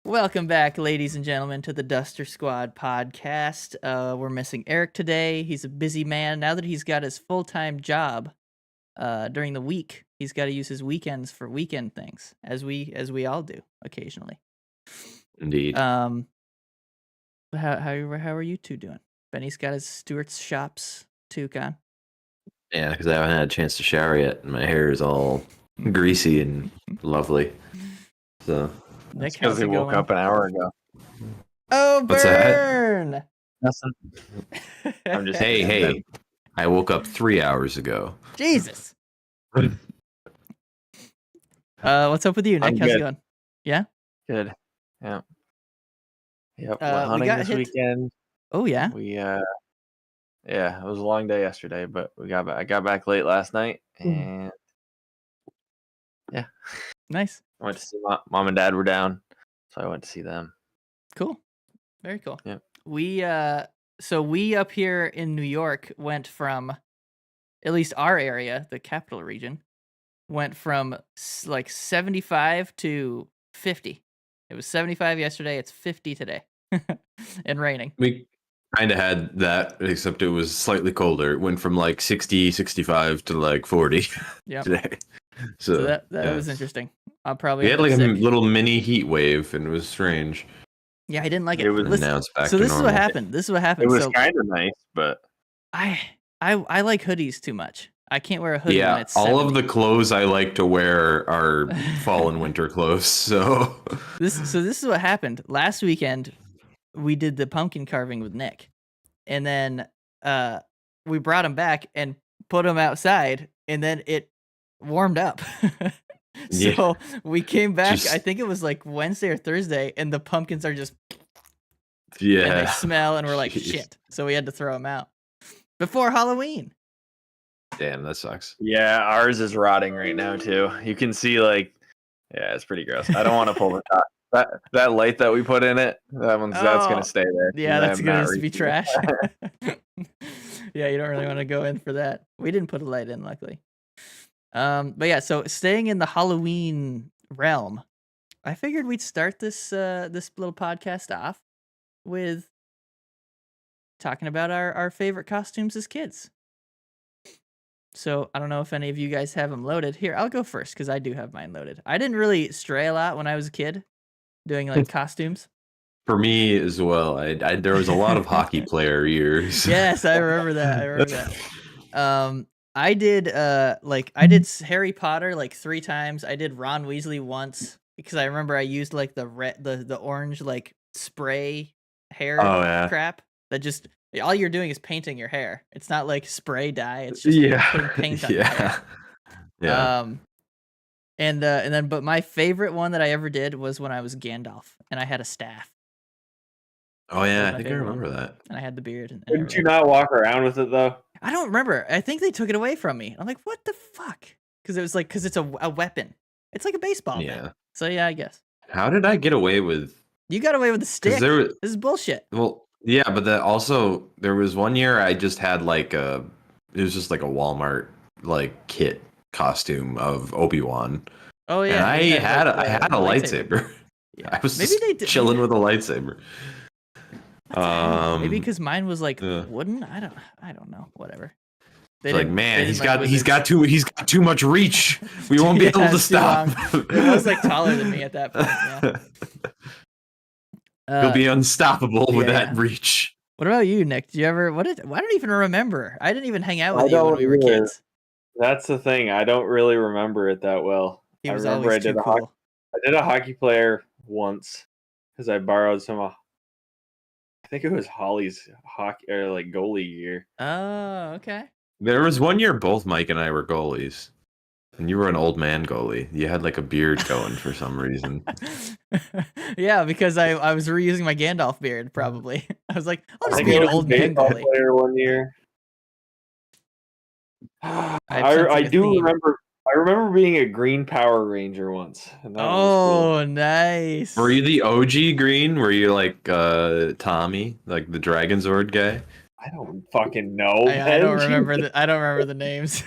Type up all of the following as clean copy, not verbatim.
Welcome back, ladies and gentlemen, to the Duster Squad podcast. We're missing Eric today. He's a busy man. Now that he's got his full-time job during the week, he's got to use his weekends for weekend things, as we all do occasionally. Indeed. How are you two doing? Benny's got his Stewart's shops too, Con. Yeah, because I haven't had a chance to shower yet, and my hair is all greasy and lovely. So Nick, because how's he it woke going? up an hour ago. Oh, What's that? burn! Nothing. I'm just Hey, I woke up 3 hours ago. Jesus. What's up with you, Nick? I'm How's it good. going? Yeah. Good. Yeah. Yep. We Went hunting got this hit. weekend. Oh yeah. Yeah, it was a long day yesterday, but I got back late last night, and Nice. I went to see mom and dad were down, so I went to see them. Cool. Very cool. Yep. We up here in New York went from, at least our area, the capital region, went from like 75 to 50. It was 75 yesterday, it's 50 today. And raining. We kind of had that, except it was slightly colder. It went from like 60, 65 to like 40 Yep. today. So So that yeah. was interesting. I'll probably We had end like up a sick. little mini heat wave, and it was strange. Yeah, I didn't like it. It was- And Listen, now it's back so to this is normal. what happened. This is what It happened. was So kind of nice, but I like hoodies too much. I can't wear a hoodie when Yeah, it's all 70. of the clothes I like to wear are fall and winter clothes. So This is what happened. Last weekend we did the pumpkin carving with Nick. And then we brought him back and put him outside, and then it warmed up. So Yeah. we came back, Just- I think it was like Wednesday or Thursday, and the pumpkins are just and they yeah, smell, and we're like, Jeez. shit. So we had to throw them out before Halloween. damn, that sucks. yeah, ours is rotting right now too. You can see it's pretty gross. I don't want to pull the top. That light that we put in it, that's Oh, gonna stay there. Yeah, and that's I'm gonna not just be reaching it. trash. Yeah, you don't really want to go in for that. We didn't put a light in, luckily. But yeah, so staying in the Halloween realm, I figured we'd start this little podcast off with talking about our favorite costumes as kids. So I don't know if any of you guys have them loaded. Here, I'll go first because I do have mine loaded. I didn't really stray a lot when I was a kid, doing like costumes. For me as well, I there was a lot of hockey player years. Yes, I remember that. I did I did Harry Potter like 3 times. I did Ron Weasley once because I remember I used like the orange like spray hair Oh yeah, crap that just all you're doing is painting your hair. It's not like spray dye. It's just putting paint on your hair. yeah. And then but my favorite one that I ever did was when I was Gandalf and I had a staff Oh yeah, was I my think I favorite remember that. and I had the beard and Didn't you everything. not walk around with it though? I don't remember. I think they took it away from me. I'm like, what the fuck? Because it was like, because it's a weapon. It's like a baseball bat. Yeah. So yeah, I guess How did I get away with? you got away with the stick. Because there was This is bullshit. yeah, but also there was one year I just had it was just like a Walmart like kit costume of Obi-Wan. Oh And yeah, I you had like, a lightsaber. Yeah. I was Maybe just they did. chilling with a lightsaber. Maybe because mine was like yeah. wooden. I don't know. Whatever. They It's like, didn't- man, they he's didn't like got wizards. he's got too much reach. We won't be Yeah, able to it's too stop. long. It was like taller than me at that point. Yeah. He'll be unstoppable with yeah. that reach. What about you, Nick? Did you ever? I don't even remember. I didn't even hang out I with you when don't we were either. kids. That's the thing. I don't really remember it that well. He I was remember always too cool. I did a hockey player once because I borrowed some. I think it was Holly's hockey or like goalie gear. Oh, okay. There was one year both Mike and I were goalies. And you were an old man goalie. You had like a beard going for some reason. Yeah, because I was reusing my Gandalf beard. Probably. I was like, I'll I just think be it an was a old man baseball goalie. player one year. I'm I sensing a do theme. remember. I remember being a Green Power Ranger once. And that was cool. Oh, nice. Were you the OG green? Were you like Tommy, like the Dragon Zord guy? I don't fucking know. I don't man. remember I don't remember the names.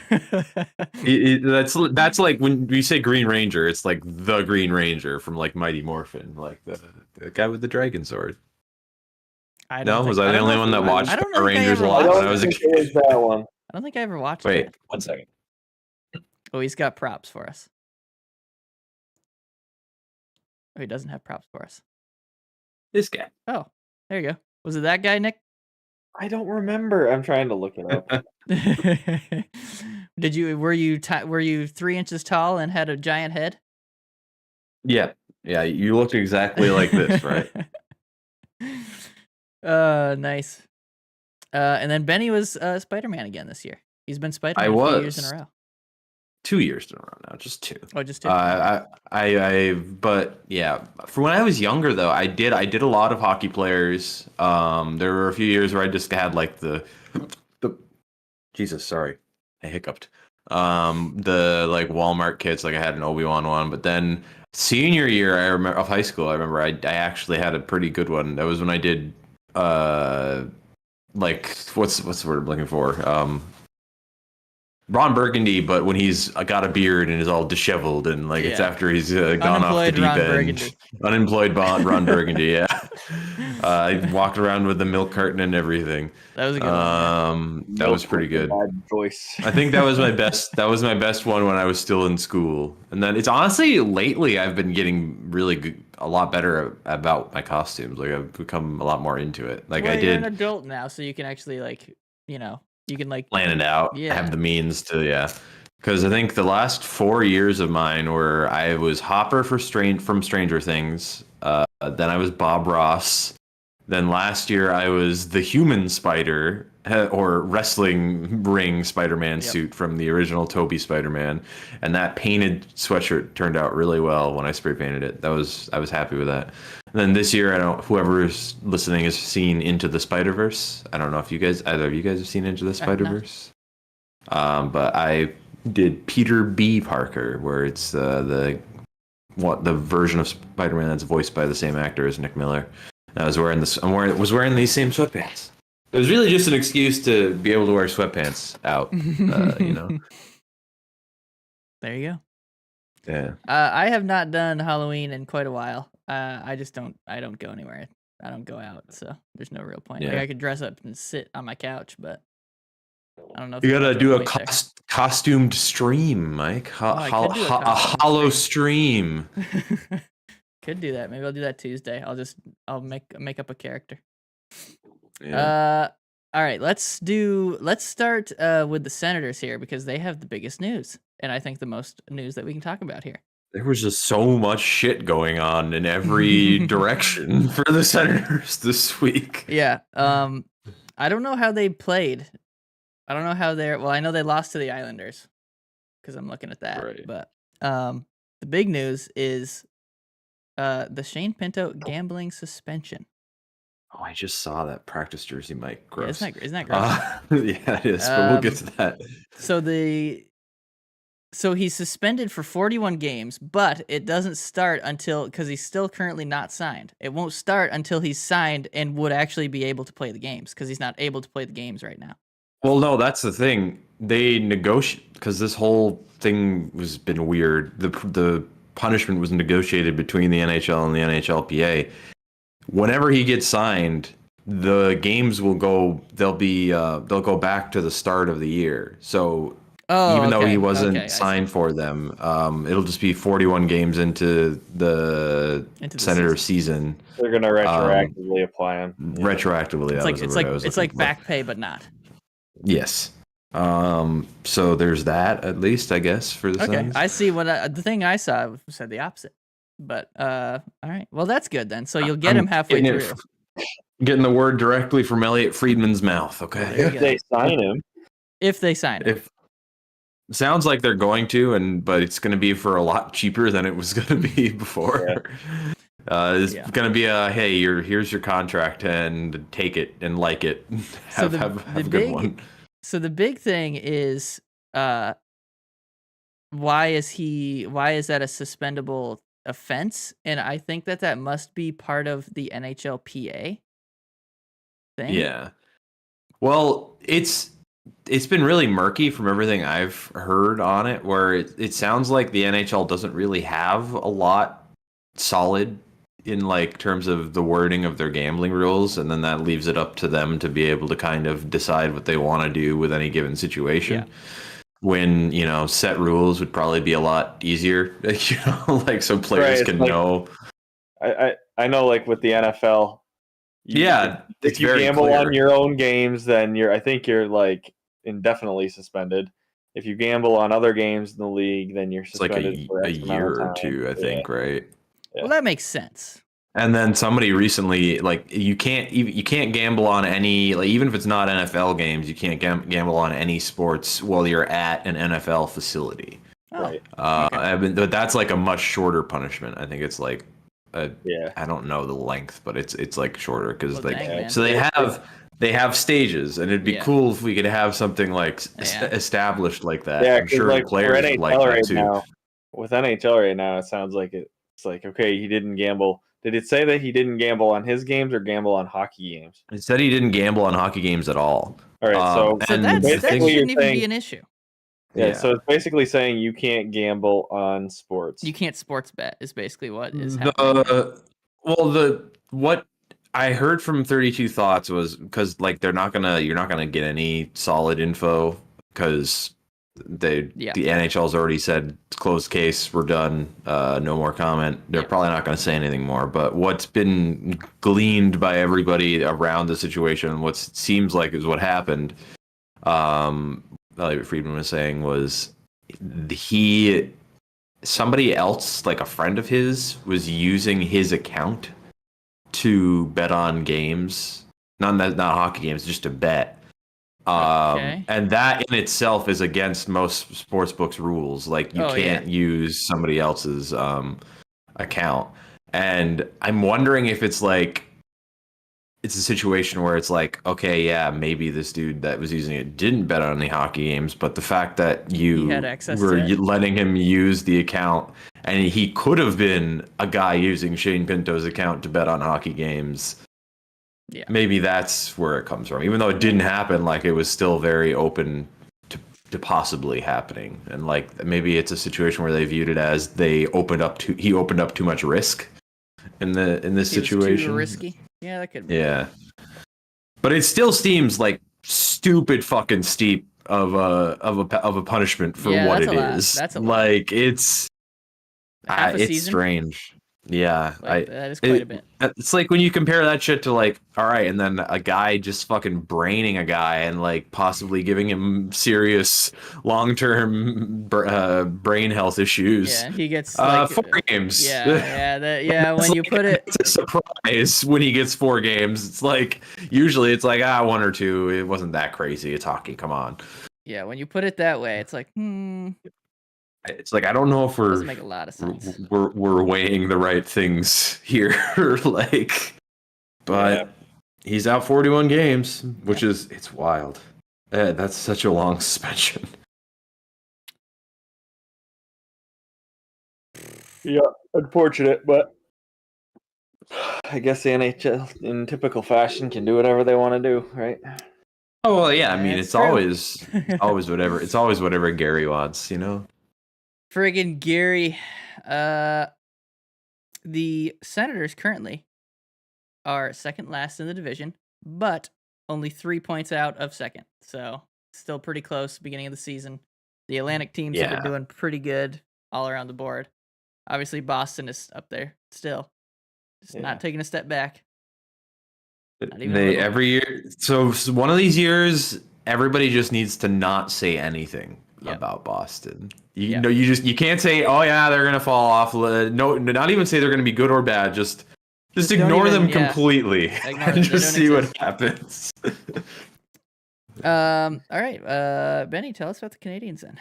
That's like when we say Green Ranger, it's like the Green Ranger from like Mighty Morphin, like the guy with the dragon sword. I No, don't was think, I the don't know only if one that I- watched I don't Power think I Rangers a ever lot I watched when don't I was a think it was kid? that one. I don't think I ever watched Wait, that. 1 second. Oh, he's got props for us. Oh, he doesn't have props for us. This guy. Oh, there you go. Was it that guy, Nick? I don't remember. I'm trying to look it up. Were you 3 inches tall and had a giant head? Yeah, yeah. You looked exactly like this, right? Nice. And then Benny was Spider-Man again this year. He's been Spider-Man I a few years in was. a row. 2 years in a row now, just 2. Oh, just 2. But yeah, for when I was younger though, I did a lot of hockey players. There were a few years where I just had like the Jesus, sorry, I hiccuped. The like Walmart kits, like I had an Obi-Wan one, but then senior year, I remember of high school, I remember I actually had a pretty good one. That was when I did like what's the word I'm looking for? Ron Burgundy, but when he's got a beard and is all disheveled and like it's Yeah. after he's gone off the Unemployed deep Ron end. Burgundy. Unemployed Ron Burgundy, yeah. I walked around with the milk carton and everything. That was a good one. That was pretty good. Bad choice. I think that was my best. That was my best one when I was still in school. And then it's honestly lately I've been getting really good, a lot better about my costumes. Like I've become a lot more into it. Like Well, I you're an did adult now, so you can actually you can plan it out. Yeah. Have the means to Because I think the last 4 years of mine were I was Hopper from Stranger Things. Then I was Bob Ross. Then last year I was the Human Spider or wrestling ring Spider-Man suit from the original Tobey Spider-Man, and that painted sweatshirt turned out really well when I spray painted it. I was happy with that. And then this year, whoever's listening has seen Into the Spider-Verse. I don't know if either of you guys have seen Into the Spider-Verse. But I did Peter B. Parker, where it's the version of Spider-Man that's voiced by the same actor as Nick Miller. And I was wearing these same sweatpants. It was really just an excuse to be able to wear sweatpants out, you know. There you go. Yeah. I have not done Halloween in quite a while. I don't go anywhere. I don't go out, so there's no real point. Like Yeah. I could dress up and sit on my couch, but I don't know if You there's gotta much do of a point costumed stream, Mike. I could do a A costumed hollow stream. there. Could do that. Maybe I'll do that Tuesday. I'll make up a character. Yeah. All right, let's start with the Senators here because they have the biggest news and I think the most news that we can talk about here. There was just so much shit going on in every direction for the Senators this week. Yeah. I don't know how they played. I don't know how well, I know they lost to the Islanders because I'm looking at that. Right. But the big news is the Shane Pinto gambling suspension. Oh, I just saw that practice jersey, Mike. Gross. Yeah, isn't that gross? Yeah, it is. But we'll get to that. So he's suspended for 41 games, but it doesn't start because he's still currently not signed. It won't start until he's signed and would actually be able to play the games because he's not able to play the games right now. Well, no, that's the thing. They negotiate because this whole thing has been weird. The punishment was negotiated between the NHL and the NHLPA. Whenever he gets signed, the games will go. They'll go back to the start of the year. So even though he wasn't signed for them, it'll just be 41 games into the Senators season. They're gonna retroactively apply them. Retroactively, it's like back pay, but not. Yes. So there's that at least, I guess, for the Sens. I see the thing I saw said the opposite. But all right. Well, that's good then. So you'll get him halfway through. Getting the word directly from Elliot Friedman's mouth, okay? If they sign him. If they sign him. Sounds like they're going to, but it's going to be for a lot cheaper than it was going to be before. Yeah. It's going to be hey, here's your contract and take it and like it. Have a good one. So the big thing is, why is that a suspendable offense? And I think that must be part of the NHLPA thing. Yeah. Well, it's been really murky from everything I've heard on it, where it sounds like the NHL doesn't really have a lot solid in like terms of the wording of their gambling rules, and then that leaves it up to them to be able to kind of decide what they want to do with any given situation. Yeah. When, set rules would probably be a lot easier, like so players Right, can like- know. I know, like with the NFL, Yeah, if it's you very gamble clear. on your own games, then I think you're like indefinitely suspended. If you gamble on other games in the league, then you're It's like suspended for a X amount year of or time. two, I think, right? Yeah. Well, that makes sense. And then somebody recently, like, you can't gamble on any, like, even if it's not NFL games, you can't gamble on any sports while you're at an NFL facility. Oh, Right. But that's like a much shorter punishment. I think it's like, Yeah. I don't know the length, but it's like shorter because Well, like dang, man. so they have stages, and it'd be Yeah. cool if we could have something like Yeah. established like that. Yeah, I'm 'cause, sure like, the for players would NHL like that right too. now, with NHL right now, it sounds like it's like, okay, he didn't gamble. Did it say that he didn't gamble on his games or gamble on hockey games? It said he didn't gamble on hockey games at all. All right, so so and that the basically shouldn't you're even be saying- an issue. yeah, so it's basically saying you can't gamble on sports. You can't sports bet is basically what is happening. What I heard from 32 Thoughts was because like you're not gonna get any solid info because the NHL's already said closed case, we're done, no more comment. They're probably not going to say anything more. But what's been gleaned by everybody around the situation, what seems like is what happened, Elliot Friedman was saying was somebody else, like a friend of his, was using his account to bet on games, not hockey games, just to bet. Okay. And that in itself is against most sportsbooks rules. Like you can't use somebody else's account. And I'm wondering if it's like it's a situation where it's like, okay, yeah, maybe this dude that was using it didn't bet on any hockey games, but the fact that you He had access were to it. letting him use the account, and he could have been a guy using Shane Pinto's account to bet on hockey games. Yeah. Maybe that's where it comes from. Even though it didn't happen, like it was still very open to possibly happening. And like maybe it's a situation where they viewed it as he opened up too much risk in this He was situation. too risky. Yeah, that could be. Yeah. But it still seems like stupid fucking steep of a punishment for what that's it a lot. is. That's a lot. Like it's Half a it's season? strange. Yeah, Like, that is quite a bit. It's like when you compare that shit to like, all right, and then a guy just fucking braining a guy and like possibly giving him serious long-term brain health issues. Yeah, he gets 4 games. when you put it, It's a surprise when he gets 4 games. It's like usually it's like 1 or 2. It wasn't that crazy. It's hockey. Come on. yeah, when you put it that way, it's like, It's like I don't know if doesn't make a lot of sense. we're weighing the right things here, like, but he's out 41 games, which is it's wild. That's such a long suspension. Yeah, unfortunate, but I guess the NHL, in typical fashion, can do whatever they want to do, right? Oh well, yeah. I mean, That's it's true. always whatever. It's always whatever Gary wants, you know. Friggin' Gary. The Senators currently are second last in the division, but only 3 points out of second. So still pretty close beginning of the season. The Atlantic teams have been doing pretty good all around the board. Obviously, Boston is up there still. Just not taking a step back. Not even a They little. every year. So one of these years, everybody just needs to not say anything about Boston. You know, you can't say, "Oh yeah, they're gonna fall off." No, not even say they're gonna be good or bad. Just ignore them completely Ignore and them. They just don't see what exist. happens. All right. Benny, tell us about the Canadians then.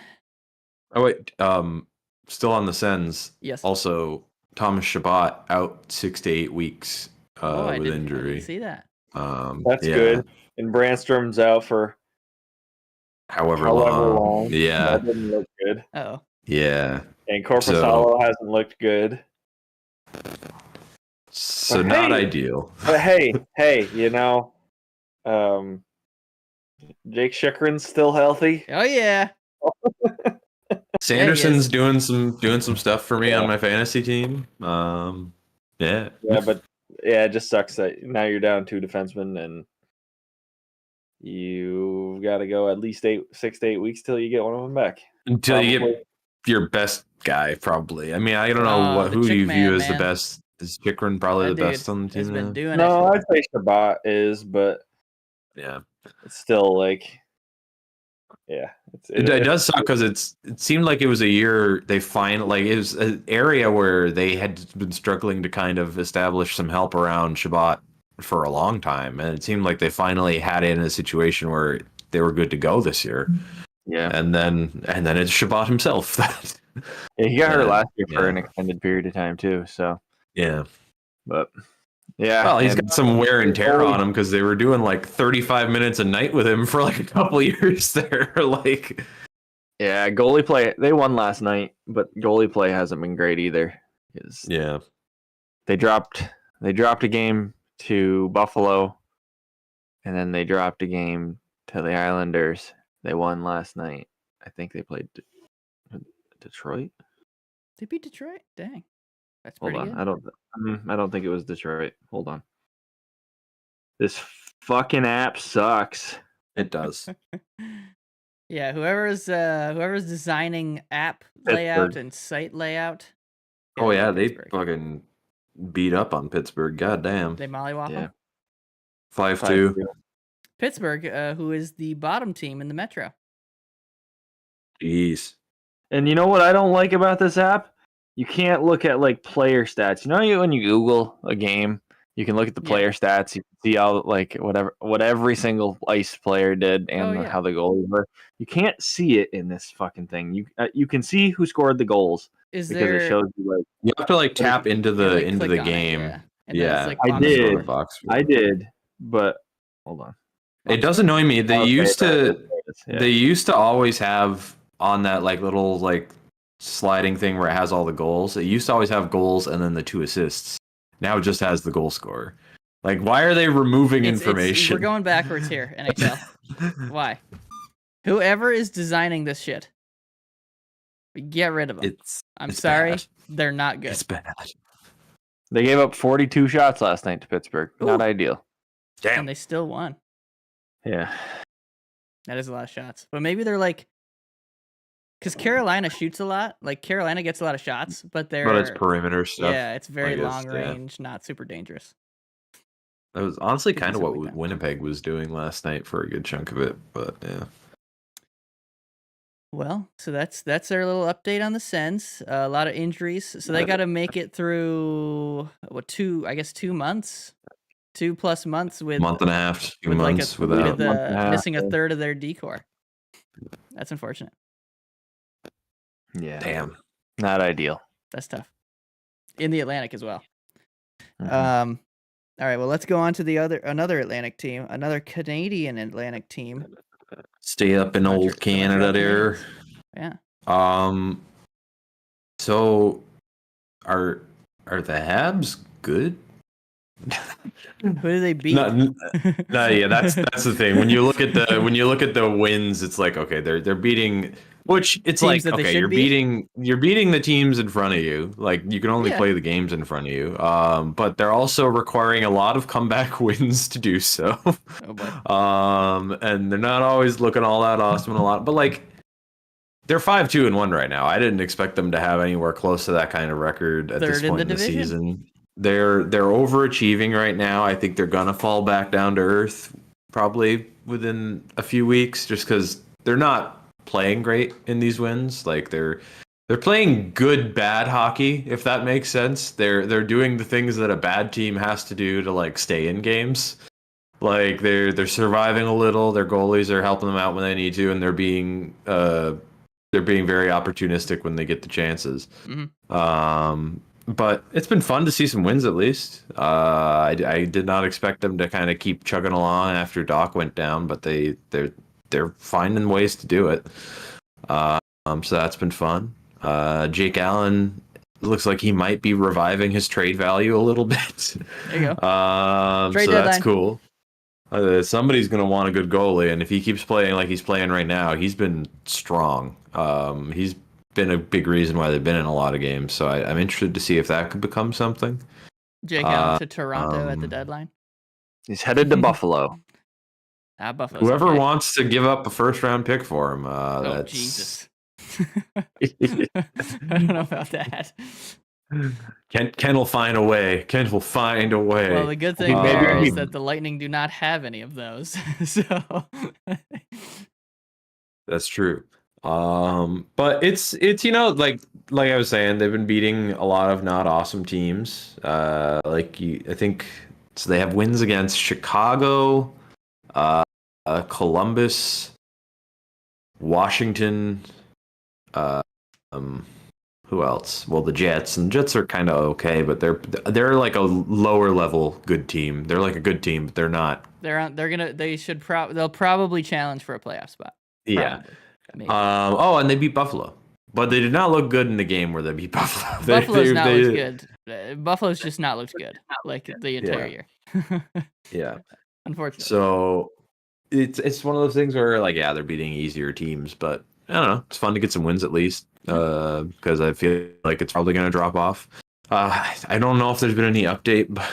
Oh wait, still on the Sens. Yes. Also, Thomas Chabot out 6 to 8 weeks I with didn't injury. see that. That's good. And Brandstrom's out for However however long. long. Yeah. That didn't look good. Oh. Yeah. And Corpusalo hasn't looked good. So But not hey- ideal. But hey, you know, Jake Chikrin's still healthy. Oh yeah. Sanderson's is. doing some stuff for me Yeah. on my fantasy team. Yeah. Yeah, but it just sucks that now you're down 2 defensemen and you've got to go at least 6 to 8 weeks till you get one of them back. Until you Probably. get your best guy, probably. I mean, I don't Oh, know the who you Chick view Man, as the man. best. Is Chikrin probably That the best dude on the has team been now? doing No, it. I'd say Shabbat is, but Yeah. it's still like, yeah. It does suck because it seemed like it was a year they it was an area where they had been struggling to kind of establish some help around Shabbat for a long time, and it seemed like they finally had it in a situation where they were good to go this year. Yeah. And then it's Shabbat himself. Yeah, he got hurt last year for Yeah. an extended period of time too. So, Yeah. but yeah. Well, he's and got some wear and tear goalie- on him because they were doing like 35 minutes a night with him for like a couple years there. Like, Yeah, goalie play. They won last night, but goalie play hasn't been great either. yeah. They dropped a game to Buffalo, and then they dropped a game to the Islanders. They won last night. I think they played Detroit. They beat Detroit. Dang, that's Hold pretty on, good. I don't think it was Detroit. Hold on. This fucking app sucks. It does. Yeah, whoever's designing app layout Pittsburgh. and site layout. Oh yeah, they Pittsburgh. fucking beat up on Pittsburgh. God damn. They mollywop Yeah. them. 5-2. Pittsburgh, who is the bottom team in the Metro. Jeez. And you know what I don't like about this app? You can't look at like player stats. You know, when you Google a game, you can look at the Yeah. player stats. You can see all like what every single ice player did and Oh, yeah. how the goalies were. You can't see it in this fucking thing. You can see who scored the goals Is because there? it shows you like You have to like tap into yeah, the like, into click the on it, game. yeah. And then Yeah. it's, like, I on the did. board. Box. I did, but hold on. It does annoy me. They Okay, used to yeah. they used to always have on that like little like sliding thing where it has all the goals. It used to always have goals and then the 2 assists. Now it just has the goal scorer. Like, why are they removing information? We're going backwards here, NHL. Why? Whoever is designing this shit, get rid of them. I'm it's sorry, bad. they're not good. It's bad. They gave up 42 shots last night to Pittsburgh. Not Ooh. ideal. Damn. And they still won. Yeah. That is a lot of shots. But maybe they're like, because Carolina shoots a lot. Like Carolina gets a lot of shots, but they're But it's perimeter stuff. yeah, it's very I guess, long yeah. range, not super dangerous. That was honestly Could be kind of something what like that. Winnipeg was doing last night for a good chunk of it. But yeah. Well, so that's our little update on the Sens. A lot of injuries, so they got to make it through 2 months, 2+ months with Month and a half, 2 with like months with without. month and a half, missing a yeah. third of their decor. That's unfortunate. Yeah. Damn. Not ideal. That's tough. In the Atlantic as well. Mhm. All right. Well, let's go on to another Atlantic team, another Canadian Atlantic team. Stay up in Montreal- old Canada there. Yeah. So are the Habs good? Who do they beat? No, yeah, that's the thing. When you look at the wins, it's like, okay, they're beating, which it's Teams like, that they okay, should you're beating the teams in front of you. Like, you can only Yeah. play the games in front of you. But they're also requiring a lot of comeback wins to do so. Oh boy. And they're not always looking all that awesome and a lot, but like, they're 5-2-1 right now. I didn't expect them to have anywhere close to that kind of record at this Third in point the in the division. season. They're overachieving right now. I think they're gonna fall back down to earth probably within a few weeks, just because they're not playing great in these wins. Like they're playing good bad hockey, if that makes sense. They're doing the things that a bad team has to do to like stay in games. Like they're surviving a little. Their goalies are helping them out when they need to, and they're being very opportunistic when they get the chances. Mhm. But it's been fun to see some wins at least. I did not expect them to kind of keep chugging along after Doc went down, but they're finding ways to do it. So that's been fun. Jake Allen looks like he might be reviving his trade value a little bit. There you go. So Trade that's deadline. cool. Somebody's going to want a good goalie, and if he keeps playing like he's playing right now, he's been strong. He's been a big reason why they've been in a lot of games. So I'm interested to see if that could become something. Jake Uh, Allen to Toronto at the um, deadline. He's headed to Buffalo. Buffalo's Whoever okay. wants to give up a first-round pick for him, Oh, that's Jesus. I don't know about that. Ken will find a way. Ken will find a way. Well, the good thing Maybe there he- is that the Lightning do not have any of those. So That's true. But it's like I was saying, they've been beating a lot of not awesome teams. I think so. They have wins against Chicago, Columbus, Washington. Who else? Well, the Jets, and Jets are kind of okay, but they're like a lower level good team. They're like a good team, but they're not. they'll probably challenge for a playoff spot. Yeah. Maybe. And they beat Buffalo, but they did not look good in the game where they beat Buffalo. Buffalo's not looked good. Buffalo's just not looked good like the entire year. Yeah. Unfortunately. So it's one of those things where they're beating easier teams, but I don't know. It's fun to get some wins at least because I feel like it's probably going to drop off. I don't know if there's been any update, but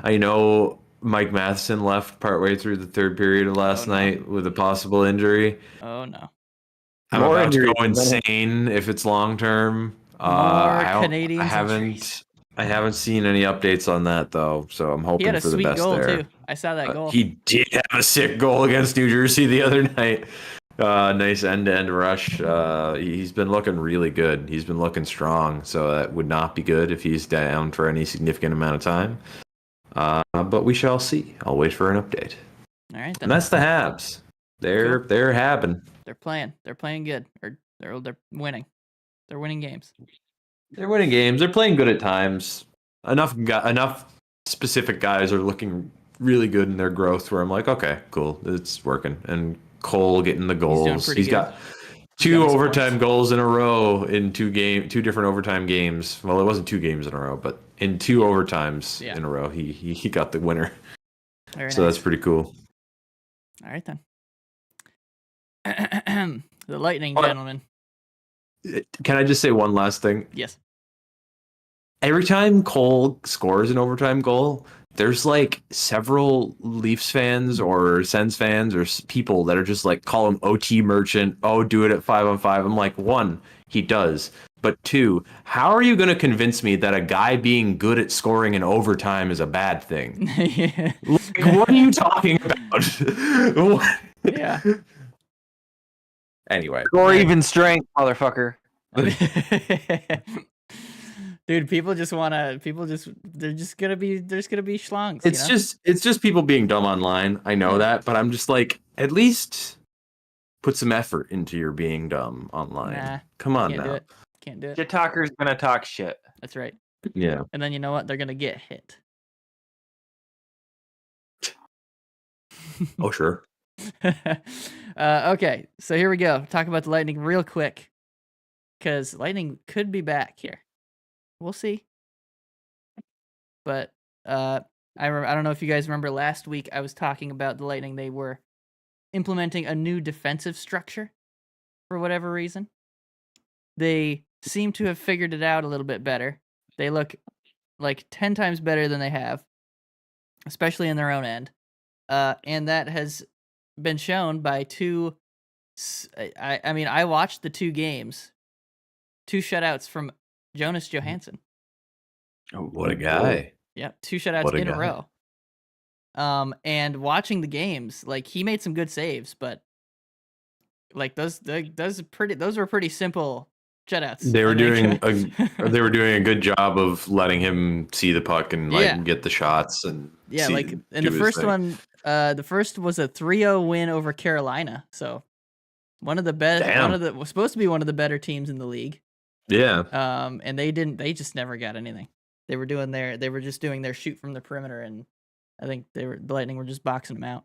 I know Mike Matheson left partway through the third period of last night with a possible injury. Oh no. I'm More about to go injuries. insane if it's long term. Canadians. I haven't seen any updates on that though, so I'm He hoping had a for the sweet best goal there. too. I saw that goal. He did have a sick goal against New Jersey the other night. Nice end-to-end rush. He's been looking really good. He's been looking strong, so that would not be good if he's down for any significant amount of time. But we shall see. I'll wait for an update. All right, then. And that's the Habs. They're habbing. They're playing. They're playing good. Or they're winning. They're winning games. They're winning games. They're playing good at times. Enough specific guys are looking really good in their growth where I'm like, okay, cool, it's working. And Cole getting the goals. He's got two overtime goals in a row in two different overtime games. Well, it wasn't 2 games in a row, but in 2 overtimes in a row, he got the winner. Very so nice. that's pretty cool. All right then. The Lightning, gentlemen. Can I just say one last thing? Yes. Every time Cole scores an overtime goal, there's several Leafs fans or Sens fans or people that are just call him OT merchant. Oh, do it at 5-on-5. I'm like, 1, he does. But 2, how are you going to convince me that a guy being good at scoring in overtime is a bad thing? What are you talking about? Yeah. Anyway. Or even strength, motherfucker. Dude, there's gonna be schlongs. It's just people being dumb online. I know that, but I'm just at least put some effort into your being dumb online. Nah, come on can't now. do it. Can't do it. Shit talker's gonna talk shit. That's right. Yeah. And then you know what? They're gonna get hit. Oh sure. Okay, so here we go. Talk about the Lightning real quick, because Lightning could be back here. We'll see. But I don't know if you guys remember last week I was talking about the Lightning. They were implementing a new defensive structure for whatever reason. They seem to have figured it out a little bit better. They look 10 times better than they have, especially in their own end. And that has been shown by 2. I watched the 2 games, 2 shutouts from Jonas Johansson. Oh, what a guy! Yeah, 2 shutouts in a row. And watching the games, he made some good saves, but those were pretty simple shutouts. They were doing a good job of letting him see the puck and get the shots and and the first one, the first was a 3-0 win over Carolina. So one of the best, was supposed to be one of the better teams in the league. Yeah. And they just never got anything. They were just doing their shoot from the perimeter, and I think the Lightning were just boxing them out.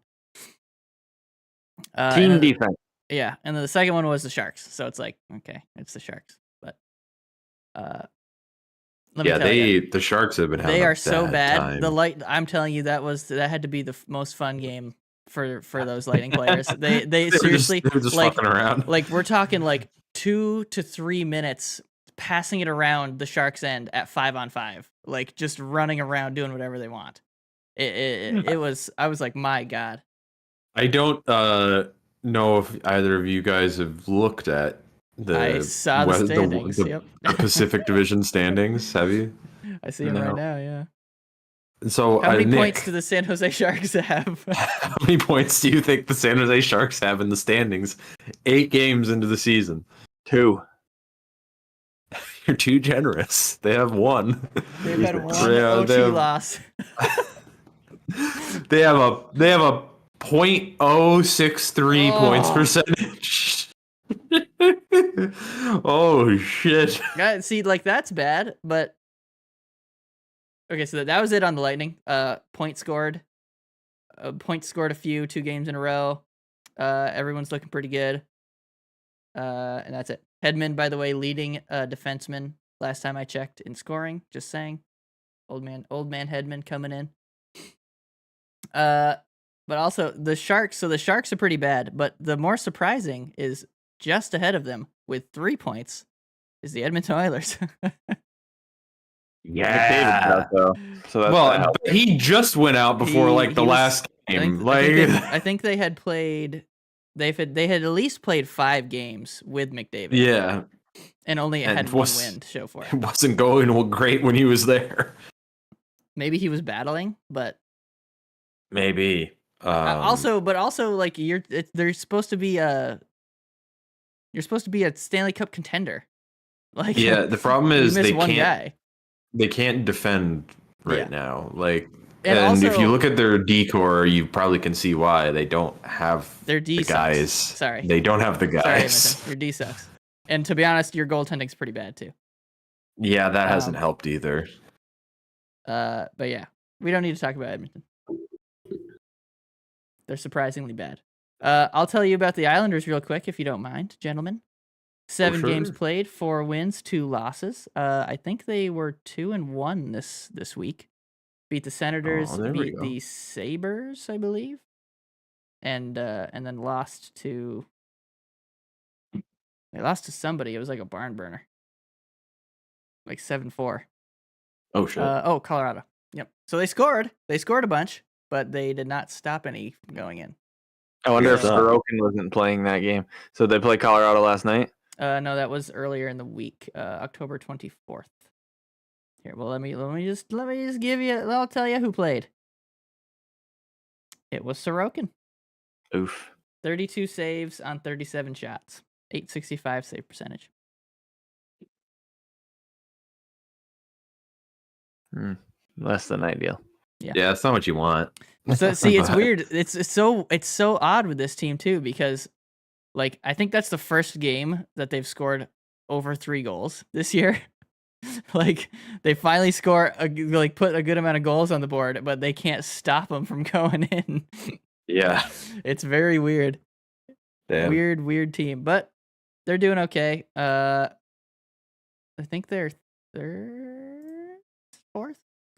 Team defense. Yeah, and then the second one was the Sharks. So it's okay, it's the Sharks. But Let me Yeah, tell you. the Sharks have been having They a are so bad. time. I'm telling you, that had to be the most fun game for those Lightning players. They seriously they were just like fucking around. we're talking like 2 to 3 minutes passing it around the Sharks' end at 5-on-5, like just running around doing whatever they want. It was. I was like, my God. I don't know if either of you guys have looked at I the saw the standings. Yep. the Pacific Division standings. Have you? I see them right No. now. Yeah. So How many Nick, points do the San Jose Sharks have? how many points do you think the San Jose Sharks have in the standings? 8 games into the season. 2. You're too generous. They have 1. They've had one Yeah, OT they have- loss. They have a .063 points Oh. percentage. Oh shit. Yeah, see, like that's bad, but okay. So that was it on the Lightning. Point scored a few 2 games in a row. Everyone's looking pretty good. And that's it. Hedman, by the way, leading defenseman last time I checked in scoring. Just saying, old man Hedman coming in. But also the Sharks. So the Sharks are pretty bad, but the more surprising is just ahead of them with 3 points is the Edmonton Oilers. McDavid's out, though. So that's Well, he just went out before He- like the he was- last game. I think they had played. They had at least played 5 games with McDavid. yeah, and only and had 1 was- win to show for it it. wasn't going great when he was there. Maybe he was battling, but Maybe. also, like they're supposed to be you're supposed to be a Stanley Cup contender. Like yeah, the problem you is miss they one can't. guy. They can't defend right Yeah. now. Like, And and if also- you look at their decor, you probably can see why they don't have Their D the sucks. guys. Sorry. They don't have the Sorry, guys. Edmonton. Your D sucks. And to be honest, your goaltending's pretty bad too. Yeah, that hasn't Um, helped either. But yeah, we don't need to talk about Edmonton. They're surprisingly bad. I'll tell you about the Islanders real quick, if you don't mind, gentlemen. 7 games sure. played, 4 wins, 2 losses. I think they were 2-1 this week. Beat the Senators, there we beat go. the Sabres, I believe, and then lost to. They lost to somebody. It was like a barn burner. Like 7-4. Oh shit. Colorado. Yep. So they scored. They scored a bunch, but they did not stop any from going in. I wonder if Yeah. Sorokin wasn't playing that game. So they played Colorado last night. No, that was earlier in the week, October 24th. Here, well, let me just give you. I'll tell you who played. It was Sorokin. Oof. 32 saves on 37 shots, 865 save percentage. Less than ideal. yeah, that's not what you want. So see, it's But- weird. It's so odd with this team too, because like I think that's the first game that they've scored over 3 goals this year. Like they finally score put a good amount of goals on the board, but they can't stop them from going in. Yeah. It's very weird. Damn. Weird team, but they're doing okay. I think they're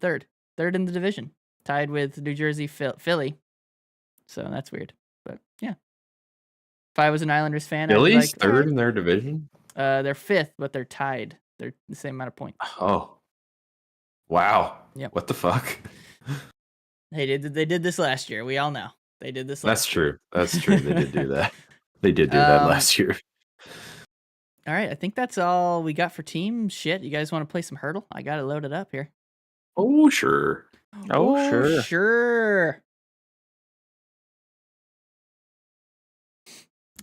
third in the division, tied with New Jersey, Philly. So that's weird, but yeah. If I was an Islanders fan, I'd be Philly's like, third in their division. they're 5th, but they're tied. They're the same amount of points. Oh. Wow. Yep. What the fuck? They did this last year. We all know they did this. That's last year. true. That's true. They did do that. They did do that Um, last year. All right, I think that's all we got for team shit. You guys want to play some Hurdle? I got it loaded up here. Oh sure. Oh, sure. Sure.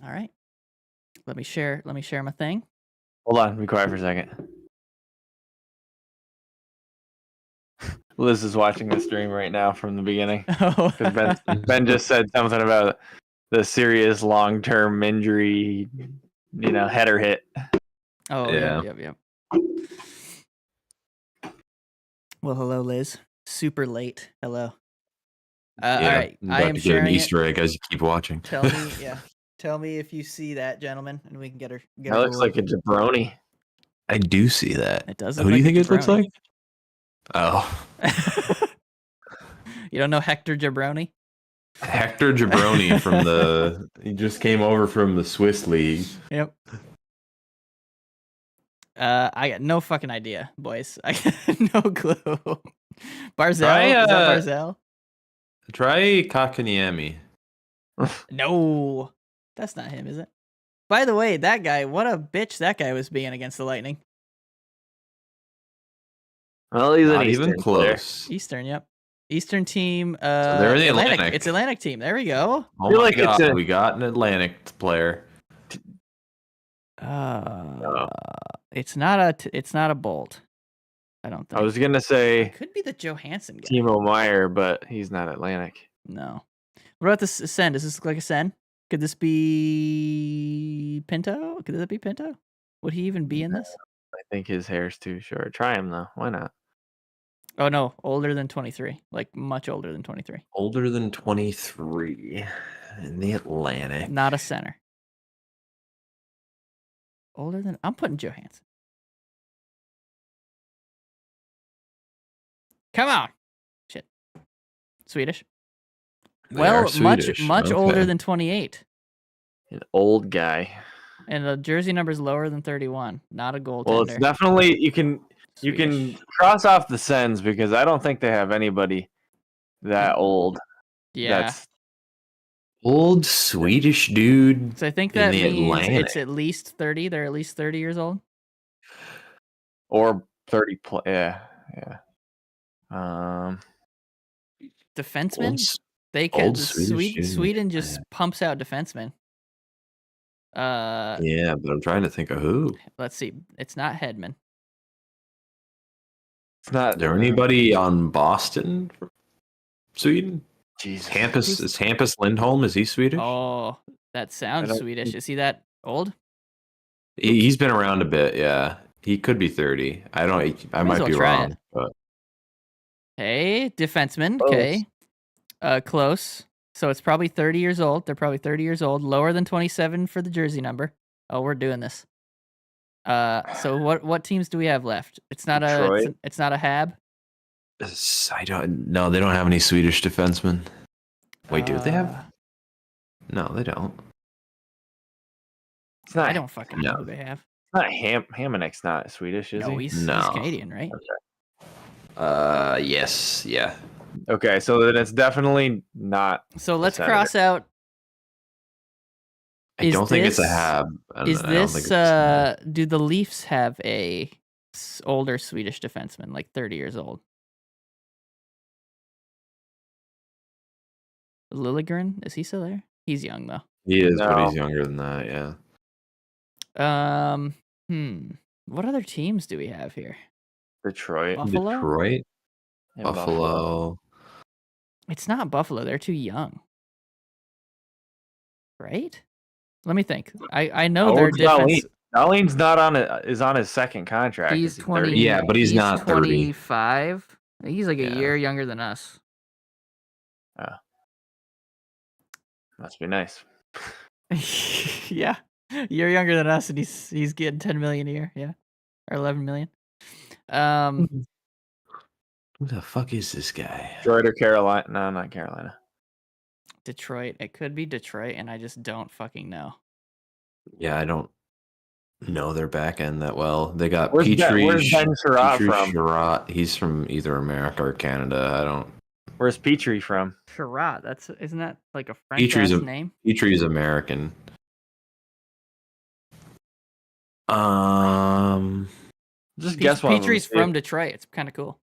All right. Let me share my thing. Hold on. Be quiet for a second. Liz is watching the stream right now from the beginning. Oh. 'Cause Ben just said something about the serious long-term injury, header hit. Oh, Yeah. yep. Well, hello, Liz. Super late. Hello. All right. I'm I about am to get an sharing it. Easter egg as you keep watching. Tell me, Tell me if you see that, gentlemen, and we can get her. That looks like a jabroni. I do see that. It does Who look do you like think a it looks jabroni. like? Oh, You don't know Hector Jabroni? Hector Jabroni from he just came over from the Swiss league. Yep. I got no fucking idea, boys. I got no clue. Barzell? Try, Is that Barzell? Try Kakaniemi. No, that's not him, is it? By the way, that guy, what a bitch that guy was being against the Lightning. Well, he's Not an even Eastern player. close. Eastern, yep. Eastern team. they're in the Atlantic. It's Atlantic team. There we go. Oh feel my like it's god, a- we got an Atlantic player. It's not a Bolt. I don't think. I was gonna say It could be the Johansson guy. Timo Meyer, but he's not Atlantic. No. What about this Sen? Does this look like a Sen? Could this be Pinto? Could that be Pinto? Would he even be in this? I think his hair's too short. Try him though. Why not? Oh no, older than 23. Like much older than 23. Older than 23 in the Atlantic. Not a center. Older than I'm putting Johansson. Come on. Shit. Swedish. They Well, are Swedish. much older Okay. than 28. An old guy. And the jersey number's lower than 31. Not a goaltender. Well, it's definitely you can Swedish. cross off the Sens because I don't think they have anybody that old. Yeah. That's Old Swedish dude. So I think in that the means Atlantic. it's at least 30. They're at least 30 years old. or 30 yeah. Defensemen? Old S- They can old Swedish dude. Sweden just pumps out defensemen. Yeah, but I'm trying to think of who. Let's see. It's not Hedman. It's not Is there anybody on Boston from Sweden? Jesus. Hampus is Hampus Lindholm. Is he Swedish? Oh, that sounds don't Swedish. Is he that old? He's been around a bit. Yeah, he could be 30. I don't. I Might might as well be try wrong. it. But Hey, defenseman. Close. Okay. Close. So it's probably 30 years old. They're probably 30 years old. Lower than 27 for the jersey number. Oh, we're doing this. So what teams do we have left? It's not Detroit. it's not a Hab. I don't. No, they don't have any Swedish defensemen. Wait, do they Uh, have? No, they don't. It's not. I don't fucking know No. who they have. It's not Hamanek's not Swedish, is No, he? he's No. Canadian, right? Yes, yeah. Okay, so then it's definitely not. So let's Senator. cross out. I Is don't think it's a this- Hab. I don't Is know, I don't think this it's a do the Leafs have a older Swedish defenseman, like 30 years old? Liljegren, is he still there? He's young though. He is, but No. he's younger than that. Yeah. What other teams do we have here? Detroit. Buffalo? Detroit, and Buffalo. It's not Buffalo. They're too young. Right? Let me think. I know How their old's Dahlin? defense. Dahlin's not on it. Is on his second contract. He's Is he 20. 30? Yeah, but he's not 30. 25. He's like a Yeah. year younger than us. Must be nice. Yeah, you're younger than us, and he's getting 10 million a year. Yeah, or 11 million. Who the fuck is this guy? Detroit or Carolina? No, not Carolina. Detroit. It could be Detroit, and I just don't fucking know. Yeah, I don't know their back end that well. They got Where's Petrie. Ben Sherratt Petrie from? Sherratt. He's from either America or Canada. I don't. Where's Petrie from? Sherratt. Isn't that like a French Petrie's a- name? Petrie's American. Just guess one. of them, Petrie's see if- from Detroit. It's kind of cool.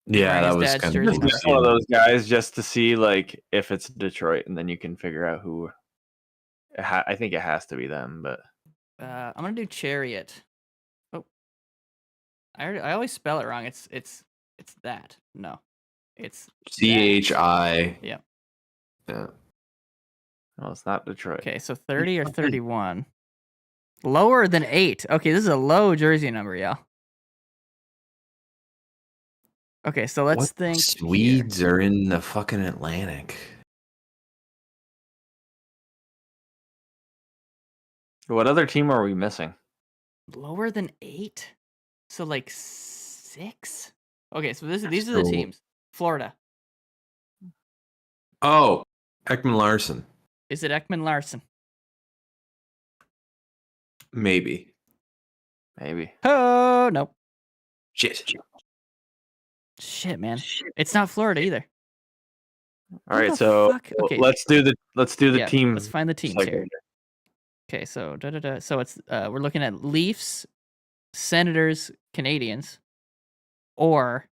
Yeah, Wearing that his was dad's kind jersey of Just number. guess one of those guys just to see like if it's Detroit, and then you can figure out who. I think it has to be them, but I'm gonna do Chariot. Oh, I always spell it wrong. It's that. No, it's CHI. Yeah. Yeah. no, it's not Detroit. Okay, so 30 or 31. Lower than 8. Okay, this is a low jersey number, y'all. Okay, so let's What think. here. Swedes are in the fucking Atlantic. What other team are we missing? Lower than 8? So like 6? Okay, so these are the So- teams. Florida. Oh, Ekman Larson. Is it Ekman Larson? Maybe. Maybe. Oh, no. Shit. Shit, man. It's not Florida either. All right, the so fuck? Okay. let's do the Yeah, team. let's find the teams here. segment. Okay, so so it's we're looking at Leafs, Senators, Canadians, or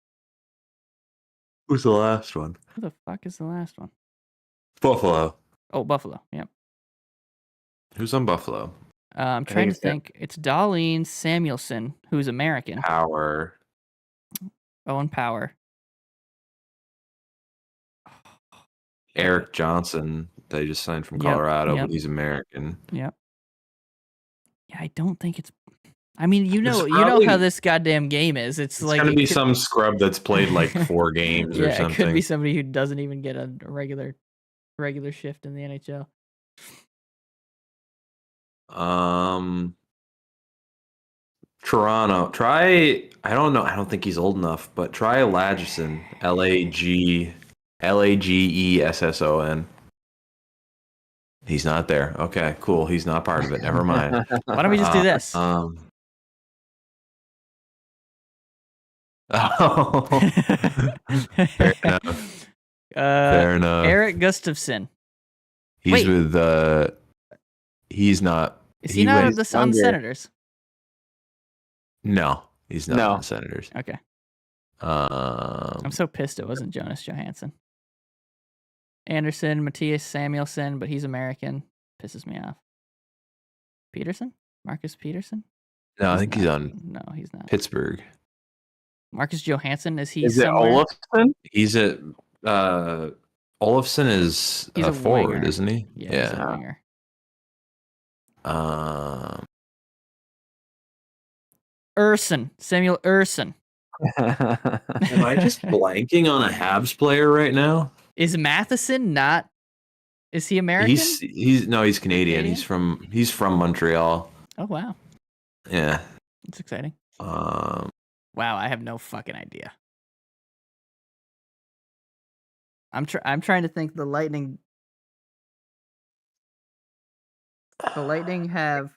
Who's the last one? who the fuck is the last one? Buffalo. Oh, Buffalo. Yep. Who's on Buffalo? I'm trying to it's, yeah. think. It's Darlene Samuelson, who's American. Power. Owen Power. Eric Johnson. They just signed from Yep, Colorado, yep. but he's American. Yep. Yeah, I don't think it's. I mean, you There's know how probably- this goddamn game is. It's like gonna it be could- some scrub that's played like 4 games or Yeah, it something. could be somebody who doesn't even get a regular shift in the NHL. Toronto. Try. I don't know. I don't think he's old enough, but try Lagesson. Laggesson. He's not there. Okay, cool. He's not part of it. Never mind. Why don't we just do this? Oh, fair enough. Fair enough. Eric Gustafson. He's wait. with. He's not. Is he not went- on the Senators? No, he's not No. on the Senators. Okay. I'm so pissed it wasn't Jonas Johansson. Anderson, Matthias Samuelson, but he's American. Pisses me off. Peterson? Marcus Peterson? No, I think he's on No, he's not. Pittsburgh. Marcus Johansson, is he Is it somewhere? Olofsson? He's at Olofsson is He's a a forward, winger. isn't he? Yeah, he's a winger. Urson. Samuel Urson. Am I just blanking on a Habs player right now? Is Matheson not? Is he American? He's Canadian. Canadian? He's from Montreal. Oh wow, Yeah. that's exciting. Um Wow, I have no fucking idea. I'm trying to think. The Lightning have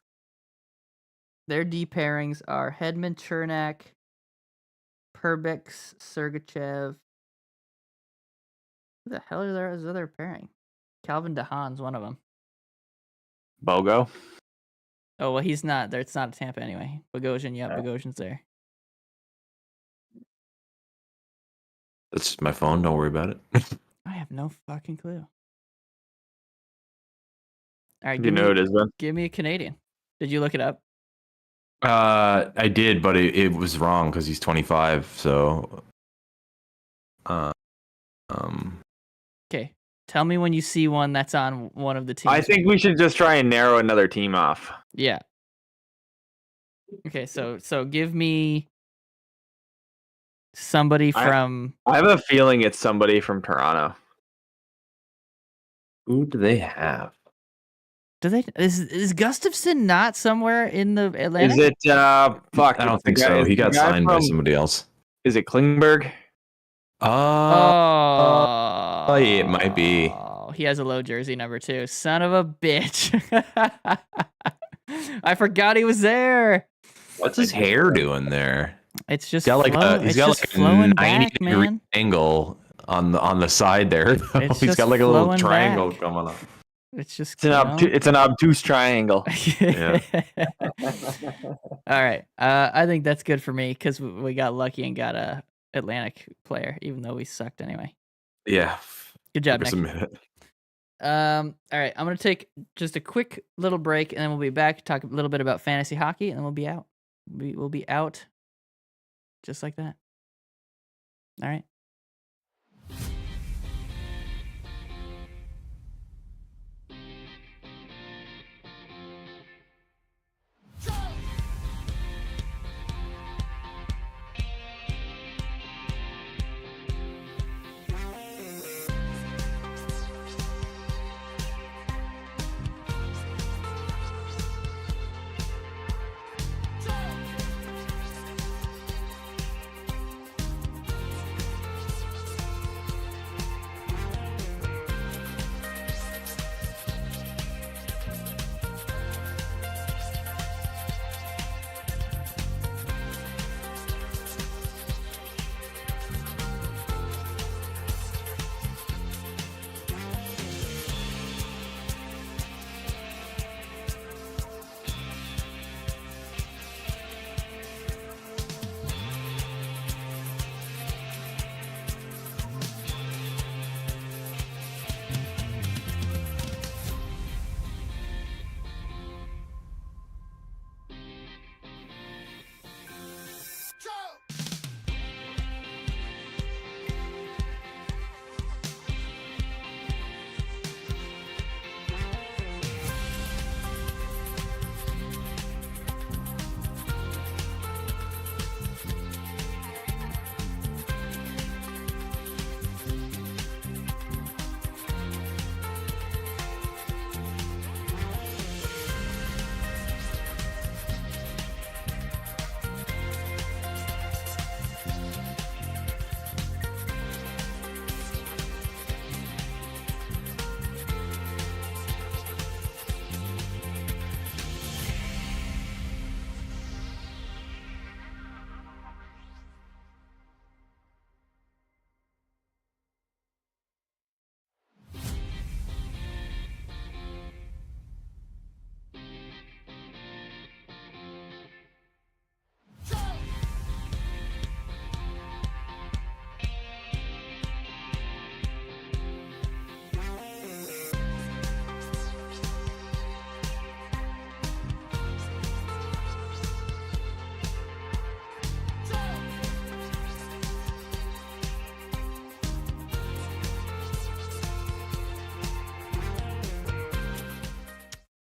their D pairings are Hedman, Chernak, Perbix, Sergachev. Who the hell are his other pairing? Calvin DeHaan's one of them. Bogo. Oh well, he's not there. It's not a Tampa anyway. Bogosian, yeah, Bogosian's there. that's my phone, don't worry about it. I have no fucking clue. All right, Do you know who it is, Ben? give me a Canadian. Did you look it up? I did, but it was wrong because he's 25, so Okay, tell me when you see one that's on one of the teams. I think we should just try and narrow another team off. Yeah. Okay, so give me somebody from. I have a feeling it's somebody from Toronto. who do they have? Do they is Gustafson not somewhere in the Is Atlantic? it fuck? I don't it's the think guy- so. it's He the got guy signed by from- somebody else. Is it Klingberg? Oh, yeah, it might be. He has a low jersey number too. Son of a bitch! I forgot he was there. What's his hair doing there? It's just He's got like it's just a flowing 90 back, degree man. angle on the side there. It's He's just got like a little flowing triangle back. coming up. It's just It's an obtuse triangle. Yeah. All right. I think that's good for me because we got lucky and got a Atlantic player, even though we sucked anyway. Yeah. Good job, Give us a Nick. minute. All right. I'm gonna take just a quick little break, and then we'll be back. Talk a little bit about fantasy hockey, and then we'll be out. We'll be out, just like that. All right.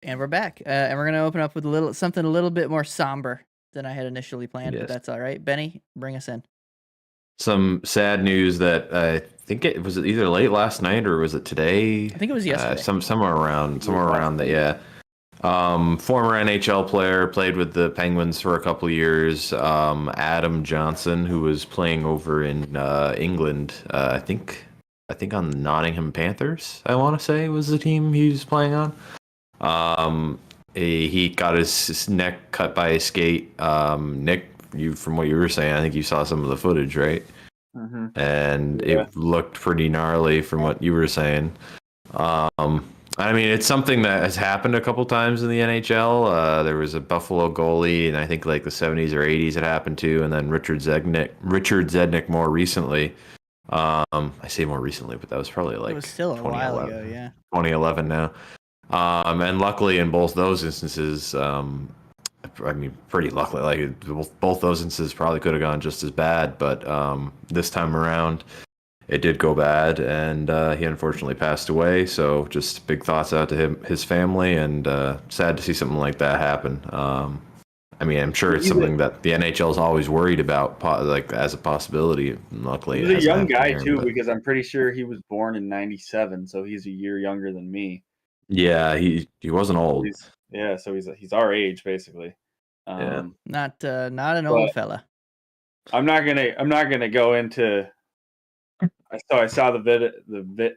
And we're back. And we're gonna open up with something a little bit more somber than I had initially planned, but Yes. that's all right. Benny, bring us in. Some sad news that I think it was either late last night or was it today? I think it was yesterday. Somewhere around that. Yeah. Former NHL player, played with the Penguins for a couple of years. Adam Johnson, who was playing over in England. I think on the Nottingham Panthers. I want to say was the team he was playing on. He got his neck cut by a skate. Nick, from what you were saying, I think you saw some of the footage, right? Mm-hmm. And Yeah. it looked pretty gnarly from what you were saying. I mean, it's something that has happened a couple times in the NHL. There was a Buffalo goalie, and I think like the 70s or 80s it happened to, and then Richard Zednik more recently. I say more recently, but that was probably like It was still a while 2011. ago, yeah. 2011 now. And luckily in both those instances, I mean, pretty luckily, like both those instances probably could have gone just as bad, but this time around, it did go bad, and he unfortunately passed away. So just big thoughts out to him, his family, and sad to see something like that happen. I mean, I'm sure it's something that the NHL is always worried about, like as a possibility. And luckily, He's it a hasn't young happened guy here, too, but- because I'm pretty sure he was born in '97, so he's a year younger than me. Yeah, he wasn't old. So he's our age basically. Yeah. Not an old fella. I'm not gonna go into. I saw the